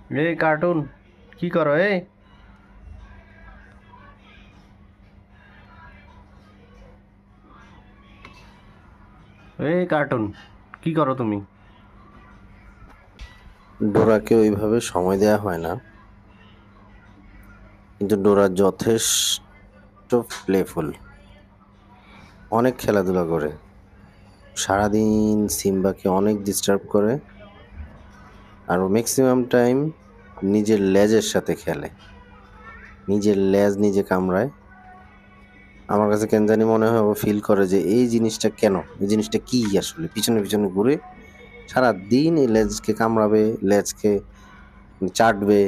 এই কার্টুন কি করো এই কার্টুন কি করো তুমি? ডোরাকে ওইভাবে সময় দেওয়া হয় না, কিন্তু ডোরা যথেষ্ট প্লেফুল, অনেক খেলাধুলা করে, সারাদিন সিম্বাকে অনেক ডিস্টার্ব করে, আর ম্যাক্সিমাম টাইম নিজের লেজের সাথে খেলে, নিজের লেজ নিজে কামড়ায়। আমার কাছে কেন জানি মনে হয় ও ফিল করে যে এই জিনিসটা কেন, এই জিনিসটা কি আসলে, পিছনে পিছনে ঘুরে সারাদিন এই লেজকে কামড়াবে, লেজকে চাটবে,